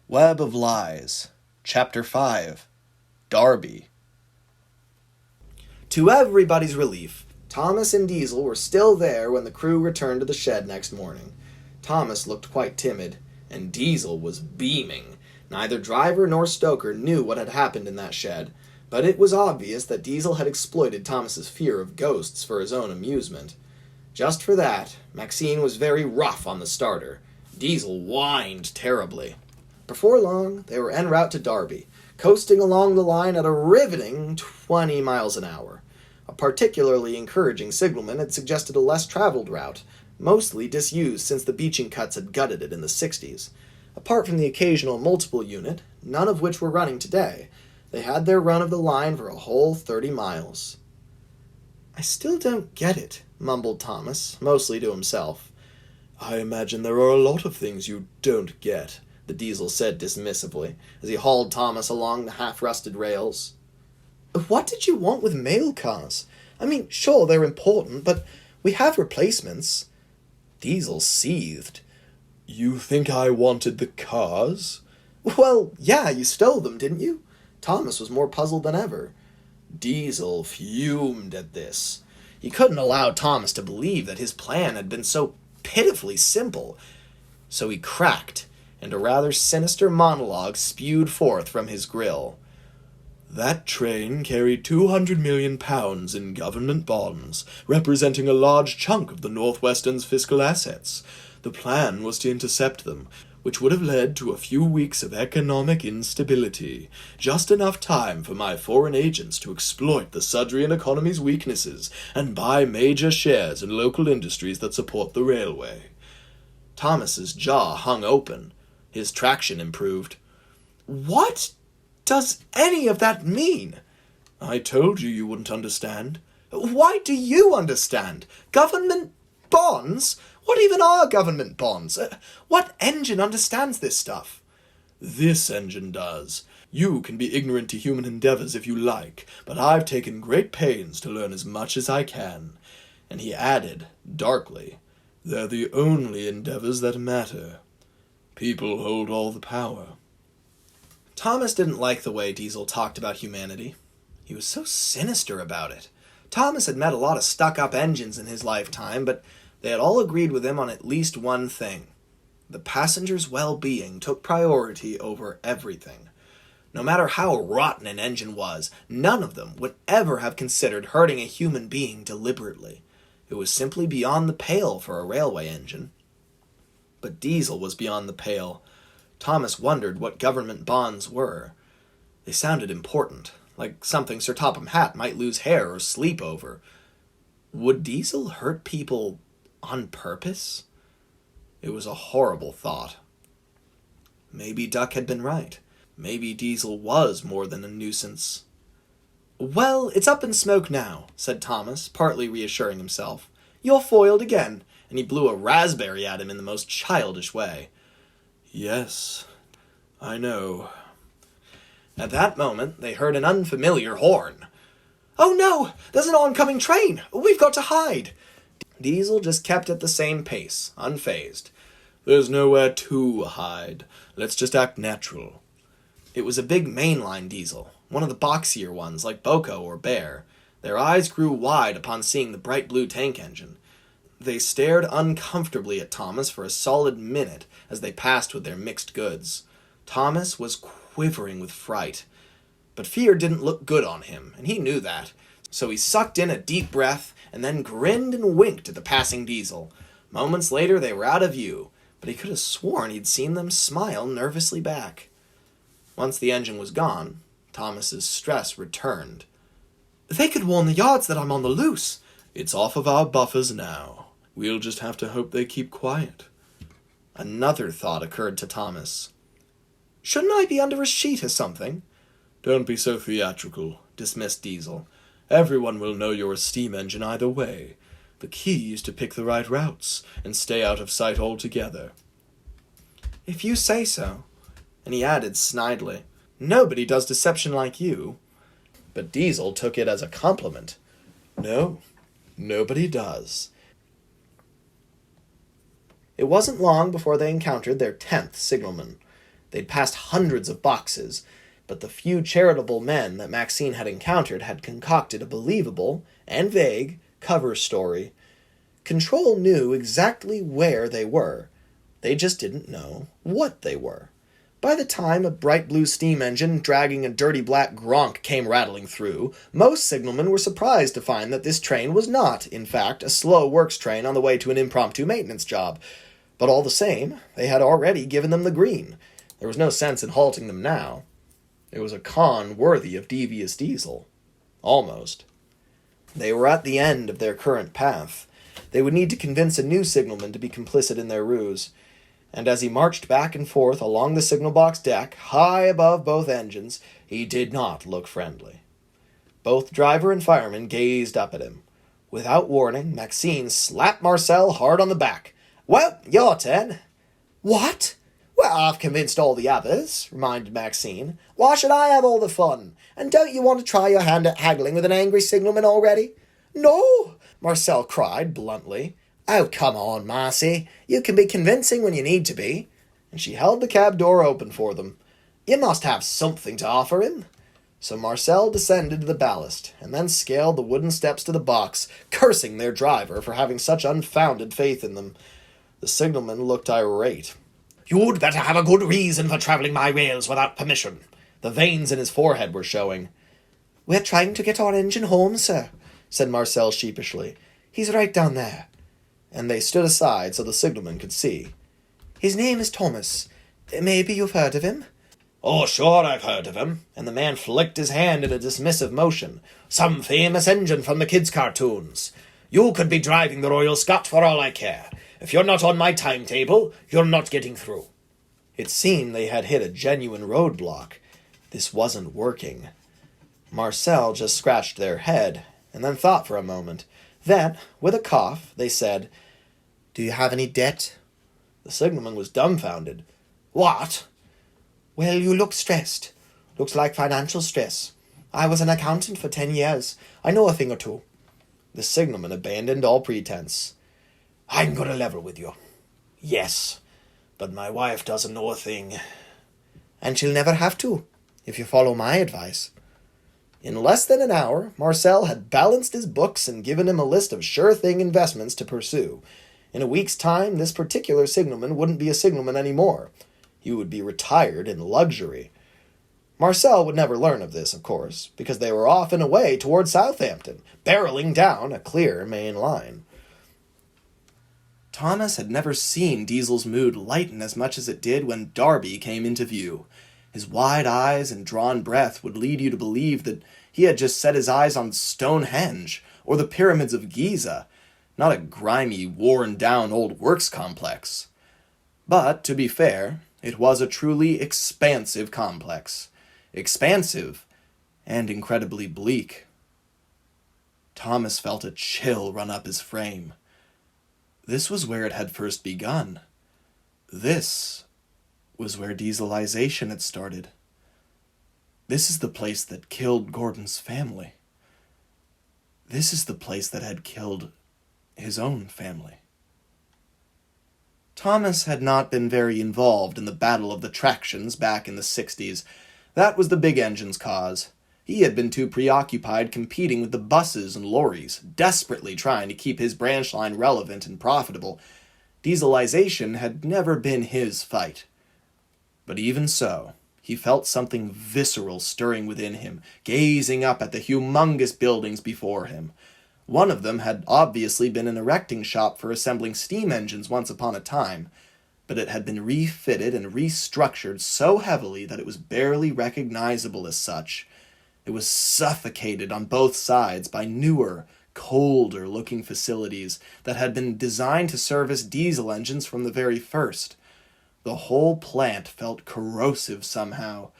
Web of Lies, Chapter 5, Darby. To everybody's relief, Thomas and Diesel were still there when the crew returned to the shed next morning. Thomas looked quite timid, and Diesel was beaming. Neither driver nor stoker knew what had happened in that shed, but it was obvious that Diesel had exploited Thomas's fear of ghosts for his own amusement. Just for that, Maxine was very rough on the starter. Diesel whined terribly. Before long, they were en route to Darby, coasting along the line at a riveting 20 miles an hour. A particularly encouraging signalman had suggested a less traveled route, mostly disused since the beaching cuts had gutted it in the 60s. Apart from the occasional multiple unit, none of which were running today, they had their run of the line for a whole 30 miles. "I still don't get it," mumbled Thomas, mostly to himself. "I imagine there are a lot of things you don't get," the Diesel said dismissively, as he hauled Thomas along the half-rusted rails. "What did you want with mail cars? I mean, sure, they're important, but we have replacements." Diesel seethed. "You think I wanted the cars?" "Well, yeah, you stole them, didn't you?" Thomas was more puzzled than ever. Diesel fumed at this. He couldn't allow Thomas to believe that his plan had been so pitifully simple. So he cracked, and a rather sinister monologue spewed forth from his grill. "That train carried 200 million pounds in government bonds, representing a large chunk of the Northwestern's fiscal assets. The plan was to intercept them, which would have led to a few weeks of economic instability, just enough time for my foreign agents to exploit the Sudrian economy's weaknesses and buy major shares in local industries that support the railway." Thomas's jaw hung open. His traction improved. "What does any of that mean?" "I told you wouldn't understand." "Why do you understand? Government bonds? What even are government bonds? What engine understands this stuff?" "This engine does. You can be ignorant to human endeavors if you like, but I've taken great pains to learn as much as I can." And he added, darkly, "They're the only endeavors that matter. People hold all the power." Thomas didn't like the way Diesel talked about humanity. He was so sinister about it. Thomas had met a lot of stuck-up engines in his lifetime, but they had all agreed with him on at least one thing. The passenger's well-being took priority over everything. No matter how rotten an engine was, none of them would ever have considered hurting a human being deliberately. It was simply beyond the pale for a railway engine. But Diesel was beyond the pale. Thomas wondered what government bonds were. They sounded important, like something Sir Topham Hatt might lose hair or sleep over. Would Diesel hurt people on purpose? It was a horrible thought. Maybe Duck had been right. Maybe Diesel was more than a nuisance. "Well, it's up in smoke now," said Thomas, partly reassuring himself. "You're foiled again," and he blew a raspberry at him in the most childish way. "Yes, I know." At that moment, they heard an unfamiliar horn. "Oh no! There's an oncoming train! We've got to hide!" Diesel just kept at the same pace, unfazed. "There's nowhere to hide. Let's just act natural." It was a big mainline Diesel, one of the boxier ones like Boko or Bear. Their eyes grew wide upon seeing the bright blue tank engine. They stared uncomfortably at Thomas for a solid minute as they passed with their mixed goods. Thomas was quivering with fright. But fear didn't look good on him, and he knew that. So he sucked in a deep breath and then grinned and winked at the passing Diesel. Moments later they were out of view, but he could have sworn he'd seen them smile nervously back. Once the engine was gone, Thomas's stress returned. "They could warn the yards that I'm on the loose." "It's off of our buffers now. We'll just have to hope they keep quiet." Another thought occurred to Thomas. "Shouldn't I be under a sheet or something?" "Don't be so theatrical," dismissed Diesel. "Everyone will know you're a steam engine either way. The key is to pick the right routes and stay out of sight altogether." "If you say so." And he added snidely, "Nobody does deception like you." But Diesel took it as a compliment. "No, nobody does." It wasn't long before they encountered their 10th signalman. They'd passed hundreds of boxes, but the few charitable men that Maxine had encountered had concocted a believable, and vague, cover story. Control knew exactly where they were. They just didn't know what they were. By the time a bright blue steam engine dragging a dirty black Gronk came rattling through, most signalmen were surprised to find that this train was not, in fact, a slow works train on the way to an impromptu maintenance job. But all the same, they had already given them the green. There was no sense in halting them now. It was a con worthy of Devious Diesel. Almost. They were at the end of their current path. They would need to convince a new signalman to be complicit in their ruse. And as he marched back and forth along the signal box deck, high above both engines, he did not look friendly. Both driver and fireman gazed up at him. Without warning, Maxine slapped Marcel hard on the back. "Well, your turn." "What?" "Well, I've convinced all the others," reminded Maxine. "Why should I have all the fun? And don't you want to try your hand at haggling with an angry signalman already?" "No," Marcel cried bluntly. "Oh, come on, Marcy. You can be convincing when you need to be." And she held the cab door open for them. "You must have something to offer him." So Marcel descended to the ballast, and then scaled the wooden steps to the box, cursing their driver for having such unfounded faith in them. The signalman looked irate. "You'd better have a good reason for travelling my rails without permission." The veins in his forehead were showing. "We're trying to get our engine home, sir," said Marcel sheepishly. "He's right down there." And they stood aside so the signalman could see. "His name is Thomas. Maybe you've heard of him?" "Oh, sure I've heard of him." And the man flicked his hand in a dismissive motion. "Some famous engine from the kids' cartoons. You could be driving the Royal Scot for all I care. If you're not on my timetable, you're not getting through." It seemed they had hit a genuine roadblock. This wasn't working. Marcel just scratched their head, and then thought for a moment. Then, with a cough, they said, "Do you have any debt?" The signalman was dumbfounded. "What?" "Well, you look stressed. Looks like financial stress. I was an accountant for 10 years. I know a thing or two." The signalman abandoned all pretense. "I'm going to level with you. Yes, but my wife doesn't know a thing." "And she'll never have to, if you follow my advice." In less than an hour, Marcel had balanced his books and given him a list of sure-thing investments to pursue. In a week's time, this particular signalman wouldn't be a signalman anymore. He would be retired in luxury. Marcel would never learn of this, of course, because they were off and away toward Southampton, barreling down a clear main line. Thomas had never seen Diesel's mood lighten as much as it did when Darby came into view. His wide eyes and drawn breath would lead you to believe that he had just set his eyes on Stonehenge or the pyramids of Giza, not a grimy, worn-down old works complex. But, to be fair, it was a truly expansive complex. Expansive and incredibly bleak. Thomas felt a chill run up his frame. This was where it had first begun. This was where dieselization had started. This is the place that killed Gordon's family. This is the place that had killed his own family. Thomas had not been very involved in the Battle of the Tractions back in the 60s. That was the big engine's cause. He had been too preoccupied competing with the buses and lorries, desperately trying to keep his branch line relevant and profitable. Dieselization had never been his fight. But even so, he felt something visceral stirring within him, gazing up at the humongous buildings before him. One of them had obviously been an erecting shop for assembling steam engines once upon a time, but it had been refitted and restructured so heavily that it was barely recognizable as such. It was suffocated on both sides by newer, colder-looking facilities that had been designed to service diesel engines from the very first. The whole plant felt corrosive somehow.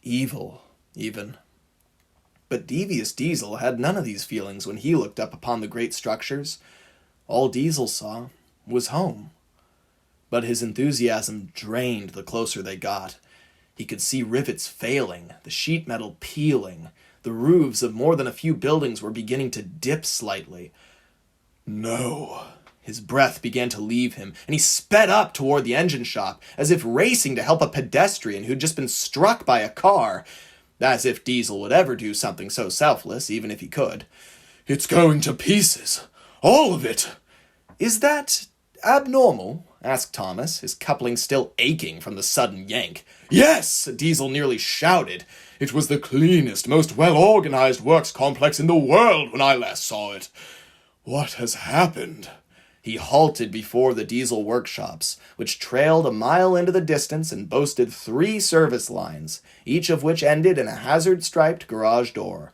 Evil, even. But Devious Diesel had none of these feelings when he looked up upon the great structures. All Diesel saw was home. But his enthusiasm drained the closer they got. He could see rivets failing, the sheet metal peeling. The roofs of more than a few buildings were beginning to dip slightly. "No," His breath began to leave him, and he sped up toward the engine shop, as if racing to help a pedestrian who'd just been struck by a car. As if Diesel would ever do something so selfless, even if he could. It's going to pieces. All of it. Is that abnormal? Asked Thomas, his coupling still aching from the sudden yank. Yes, Diesel nearly shouted. It was the cleanest, most well-organized works complex in the world when I last saw it. What has happened? He halted before the Diesel workshops, which trailed a mile into the distance and boasted 3 service lines, each of which ended in a hazard-striped garage door.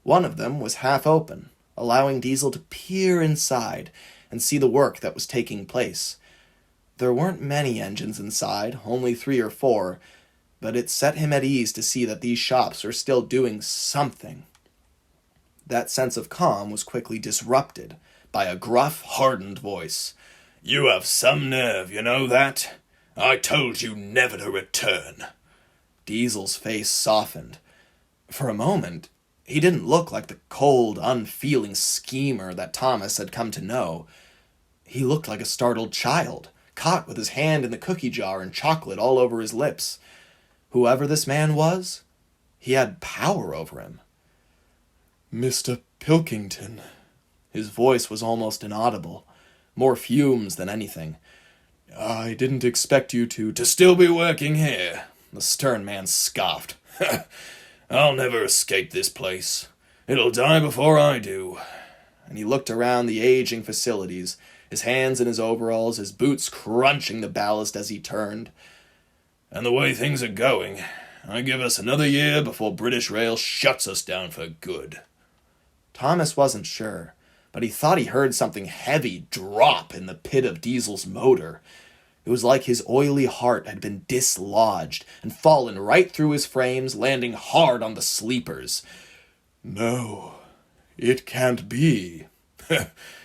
One of them was half open, allowing Diesel to peer inside and see the work that was taking place. There weren't many engines inside, only 3 or 4, but it set him at ease to see that these shops were still doing something. That sense of calm was quickly disrupted by a gruff, hardened voice. You have some nerve, you know that? I told you never to return. Diesel's face softened. For a moment, he didn't look like the cold, unfeeling schemer that Thomas had come to know. He looked like a startled child, caught with his hand in the cookie jar and chocolate all over his lips. Whoever this man was, he had power over him. Mr. Pilkington. His voice was almost inaudible, more fumes than anything. I didn't expect you to still be working here. The stern man scoffed. I'll never escape this place. It'll die before I do. And he looked around the aging facilities, his hands in his overalls, his boots crunching the ballast as he turned. And the way things are going, I give us another year before British Rail shuts us down for good. Thomas wasn't sure, but he thought he heard something heavy drop in the pit of Diesel's motor. It was like his oily heart had been dislodged and fallen right through his frames, landing hard on the sleepers. No, it can't be.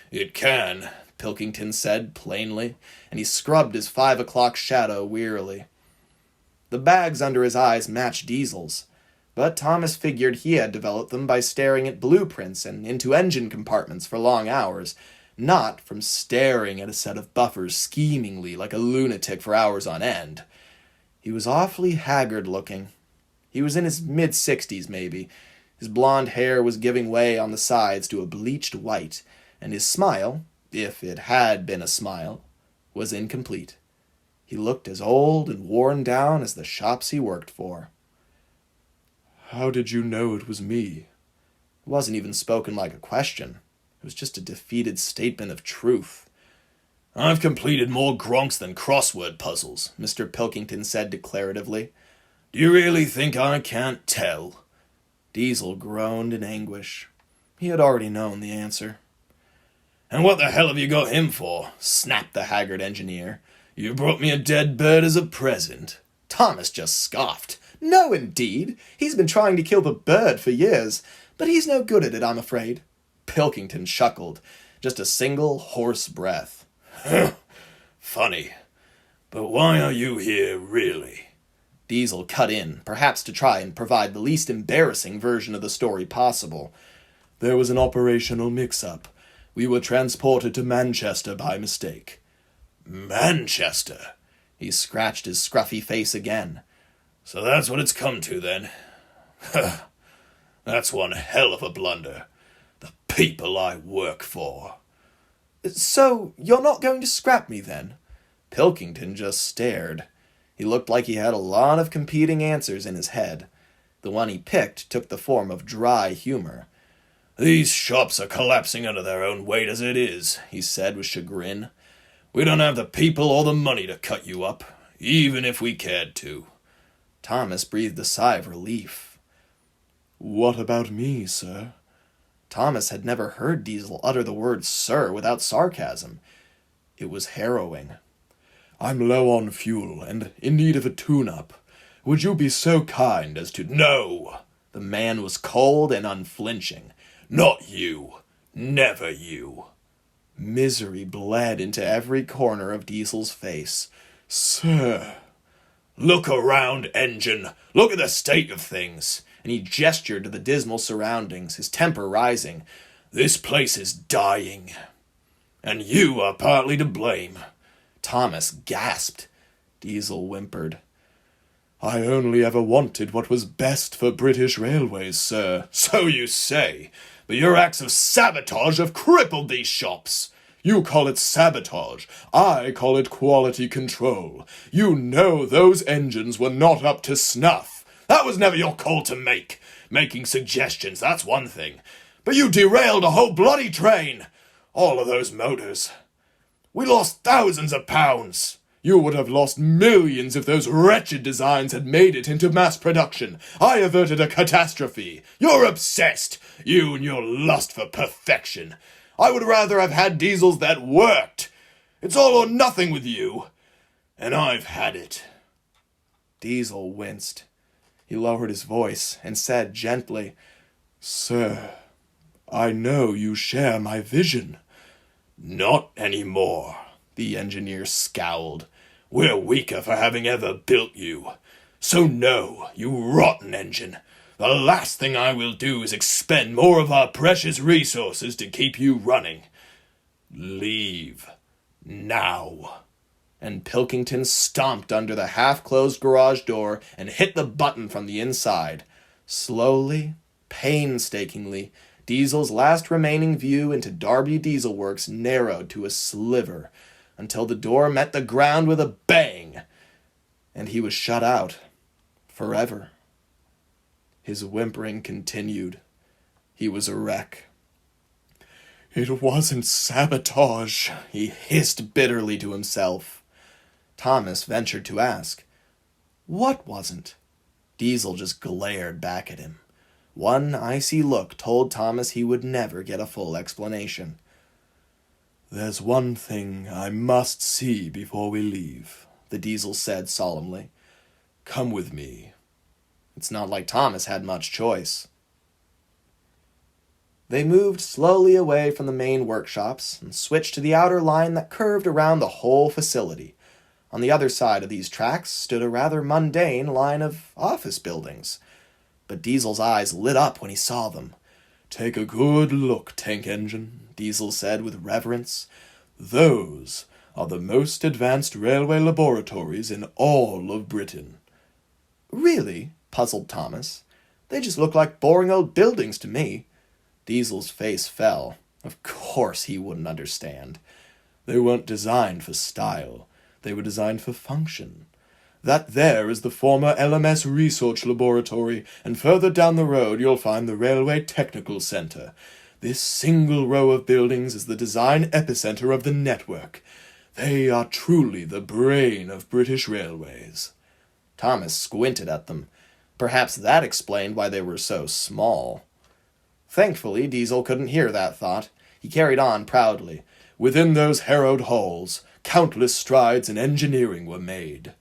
It can, Pilkington said plainly, and he scrubbed his 5 o'clock shadow wearily. The bags under his eyes matched Diesel's, but Thomas figured he had developed them by staring at blueprints and into engine compartments for long hours, not from staring at a set of buffers schemingly like a lunatic for hours on end. He was awfully haggard looking. He was in his mid-60s, maybe. His blonde hair was giving way on the sides to a bleached white, and his smile, if it had been a smile, was incomplete. He looked as old and worn down as the shops he worked for. How did you know it was me? It wasn't even spoken like a question. It was just a defeated statement of truth. I've completed more gronks than crossword puzzles, Mr. Pilkington said declaratively. Do you really think I can't tell? Diesel groaned in anguish. He had already known the answer. And what the hell have you got him for? Snapped the haggard engineer. You brought me a dead bird as a present. Thomas just scoffed. No, indeed. He's been trying to kill the bird for years, but he's no good at it, I'm afraid. Pilkington chuckled. Just a single hoarse breath. Funny. But why are you here, really? Diesel cut in, perhaps to try and provide the least embarrassing version of the story possible. There was an operational mix-up. We were transported to Manchester by mistake. Manchester? He scratched his scruffy face again. So that's what it's come to, then. That's one hell of a blunder. The people I work for. So, you're not going to scrap me, then? Pilkington just stared. He looked like he had a lot of competing answers in his head. The one he picked took the form of dry humor. These shops are collapsing under their own weight as it is, he said with chagrin. We don't have the people or the money to cut you up, even if we cared to. Thomas breathed a sigh of relief. What about me, sir? Thomas had never heard Diesel utter the word sir without sarcasm. It was harrowing. I'm low on fuel and in need of a tune-up. Would you be so kind as to... No! The man was cold and unflinching. Not you. Never you. Misery bled into every corner of Diesel's face. Sir... Look around, engine. Look at the state of things. And he gestured to the dismal surroundings, his temper rising. This place is dying. and you are partly to blame." Thomas gasped. Diesel whimpered. "I only ever wanted what was best for British Railways, sir." "So you say, but your acts of sabotage have crippled these shops." "You call it sabotage. I call it quality control. You know those engines were not up to snuff." "That was never your call to make. Making suggestions, that's one thing. But you derailed a whole bloody train. All of those motors. We lost thousands of pounds." "You would have lost millions if those wretched designs had made it into mass production. I averted a catastrophe." "You're obsessed. You and your lust for perfection. I would rather have had diesels that worked. It's all or nothing with you. And I've had it." Diesel winced. He lowered his voice and said gently, "Sir, I know you share my vision." "Not anymore," the engineer scowled. "We're weaker for having ever built you. So no, you rotten engine. The last thing I will do is expend more of our precious resources to keep you running. Leave. Now." and Pilkington stomped under the half-closed garage door and hit the button from the inside. Slowly, painstakingly, Diesel's last remaining view into Derby Diesel Works narrowed to a sliver, until the door met the ground with a bang, and he was shut out forever. His whimpering continued. He was a wreck. "It wasn't sabotage," he hissed bitterly to himself. Thomas ventured to ask, "What wasn't?" Diesel just glared back at him. One icy look told Thomas he would never get a full explanation. "There's one thing I must see before we leave," the Diesel said solemnly. "Come with me." It's not like Thomas had much choice. They moved slowly away from the main workshops and switched to the outer line that curved around the whole facility. On the other side of these tracks stood a rather mundane line of office buildings. But Diesel's eyes lit up when he saw them. "Take a good look, tank engine," Diesel said with reverence. "Those are the most advanced railway laboratories in all of Britain." "Really?" puzzled Thomas. "They just look like boring old buildings to me." Diesel's face fell. Of course he wouldn't understand. "They weren't designed for style. They were designed for function. That there is the former LMS Research Laboratory, and further down the road you'll find the Railway Technical Centre. This single row of buildings is the design epicenter of the network. They are truly the brain of British railways." Thomas squinted at them. Perhaps that explained why they were so small. Thankfully, Diesel couldn't hear that thought. He carried on proudly. "Within those harrowed halls, countless strides in engineering were made."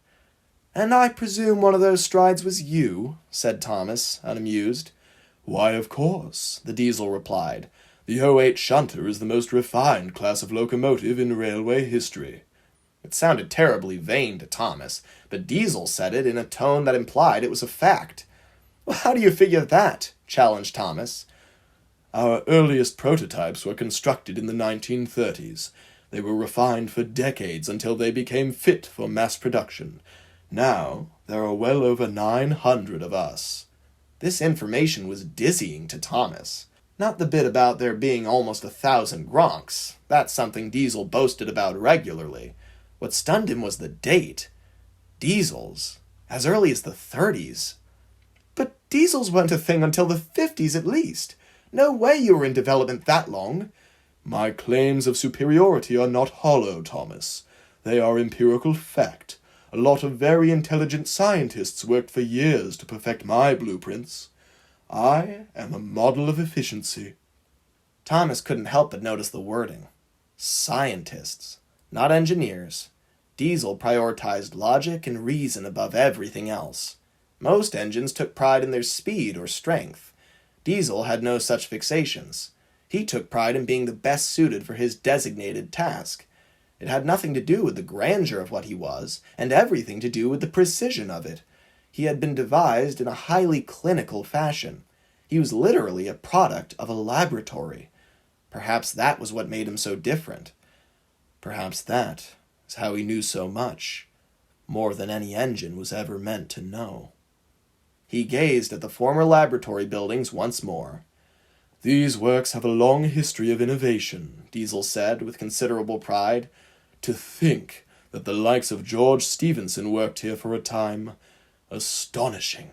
"And I presume one of those strides was you?" said Thomas, unamused. "Why, of course," the Diesel replied. "The 08 Shunter is the most refined class of locomotive in railway history." It sounded terribly vain to Thomas, but Diesel said it in a tone that implied it was a fact. "Well, how do you figure that?" challenged Thomas. "Our earliest prototypes were constructed in the 1930s. They were refined for decades until they became fit for mass production. Now, there are well over 900 of us." This information was dizzying to Thomas. Not the bit about there being almost 1,000 Gronks. That's something Diesel boasted about regularly. What stunned him was the date. Diesels. As early as the 30s. But diesels weren't a thing until the 50s at least. No way you were in development that long. "My claims of superiority are not hollow, Thomas. They are empirical fact. A lot of very intelligent scientists worked for years to perfect my blueprints. I am a model of efficiency." Thomas couldn't help but notice the wording. Scientists, not engineers. Diesel prioritized logic and reason above everything else. Most engines took pride in their speed or strength. Diesel had no such fixations. He took pride in being the best suited for his designated task. It had nothing to do with the grandeur of what he was, and everything to do with the precision of it. He had been devised in a highly clinical fashion. He was literally a product of a laboratory. Perhaps that was what made him so different. Perhaps that is how he knew so much, more than any engine was ever meant to know. He gazed at the former laboratory buildings once more. "These works have a long history of innovation," Diesel said with considerable pride. "To think that the likes of George Stephenson worked here for a time. Astonishing."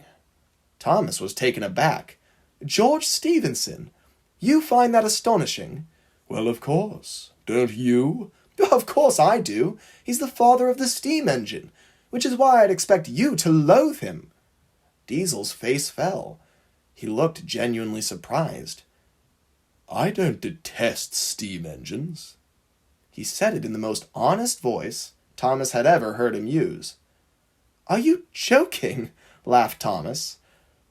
Thomas was taken aback. "George Stephenson? You find that astonishing?" "Well, of course. Don't you?" "Of course I do. He's the father of the steam engine, which is why I'd expect you to loathe him." Diesel's face fell. He looked genuinely surprised. "I don't detest steam engines." He said it in the most honest voice Thomas had ever heard him use. "Are you joking?" laughed Thomas.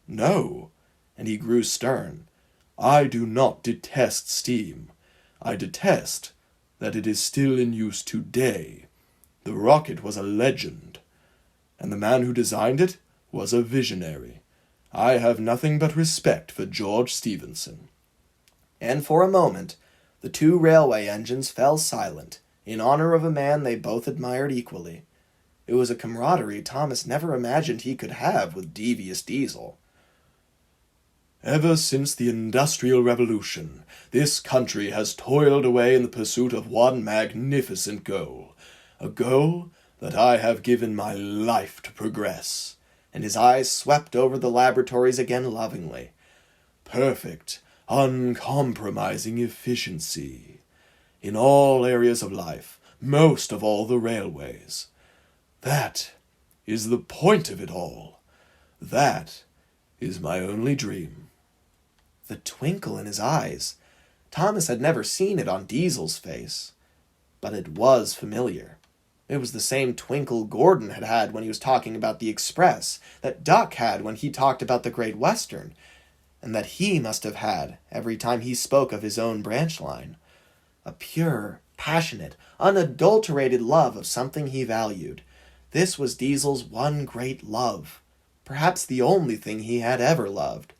"No," and he grew stern. "I do not detest steam. I detest that it is still in use today. The rocket was a legend, and the man who designed it was a visionary. I have nothing but respect for George Stephenson." And for a moment, the two railway engines fell silent, in honor of a man they both admired equally. It was a camaraderie Thomas never imagined he could have with devious Diesel. "Ever since the Industrial Revolution, this country has toiled away in the pursuit of one magnificent goal, a goal that I have given my life to progress," and his eyes swept over the laboratories again lovingly. "Perfect, uncompromising efficiency in all areas of life, most of all the railways. That is the point of it all. That is my only dream." The twinkle in his eyes. Thomas had never seen it on Diesel's face. But it was familiar. It was the same twinkle Gordon had had when he was talking about the Express, that Duck had when he talked about the Great Western, and that he must have had every time he spoke of his own branch line. A pure, passionate, unadulterated love of something he valued. This was Diesel's one great love, perhaps the only thing he had ever loved.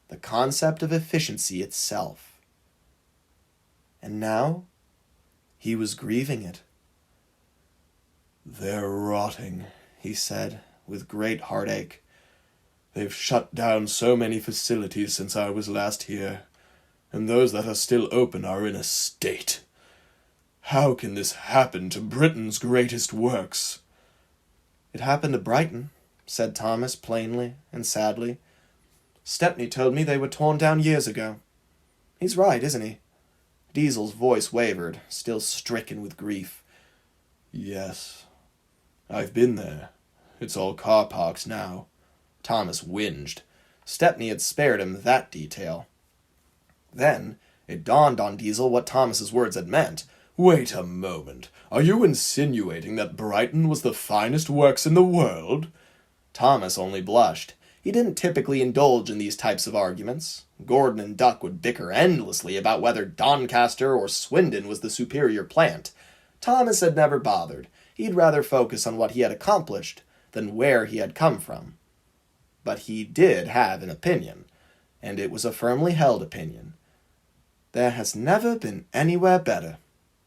The concept of efficiency itself. And now, he was grieving it. "They're rotting," he said, with great heartache. "They've shut down so many facilities since I was last here, and those that are still open are in a state. How can this happen to Britain's greatest works?" "It happened to Brighton," said Thomas plainly and sadly. "Stepney told me they were torn down years ago. He's right, isn't he?" Diesel's voice wavered, still stricken with grief. "Yes, I've been there. It's all car parks now." Thomas whinged. Stepney had spared him that detail. Then it dawned on Diesel what Thomas's words had meant. "Wait a moment. Are you insinuating that Brighton was the finest works in the world?" Thomas only blushed. He didn't typically indulge in these types of arguments. Gordon and Duck would bicker endlessly about whether Doncaster or Swindon was the superior plant. Thomas had never bothered. He'd rather focus on what he had accomplished than where he had come from. But he did have an opinion, and it was a firmly held opinion. "There has never been anywhere better,"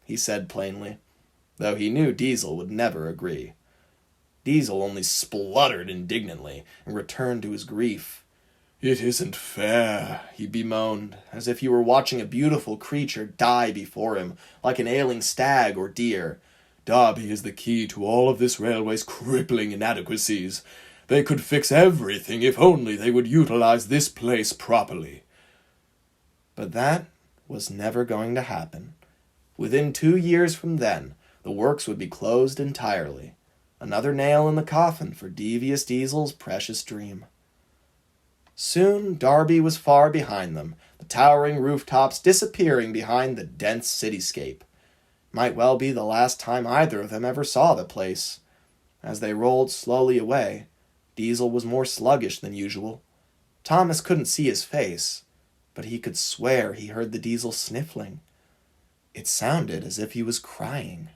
he said plainly, though he knew Diesel would never agree. Diesel only spluttered indignantly and returned to his grief. "It isn't fair," he bemoaned, as if he were watching a beautiful creature die before him, like an ailing stag or deer. "Derby is the key to all of this railway's crippling inadequacies. They could fix everything if only they would utilize this place properly." But that was never going to happen. Within 2 years from then, the works would be closed entirely. Another nail in the coffin for devious Diesel's precious dream. Soon Derby was far behind them, the towering rooftops disappearing behind the dense cityscape. Might well be the last time either of them ever saw the place. As they rolled slowly away, Diesel was more sluggish than usual. Thomas couldn't see his face, but he could swear he heard the Diesel sniffling. It sounded as if he was crying.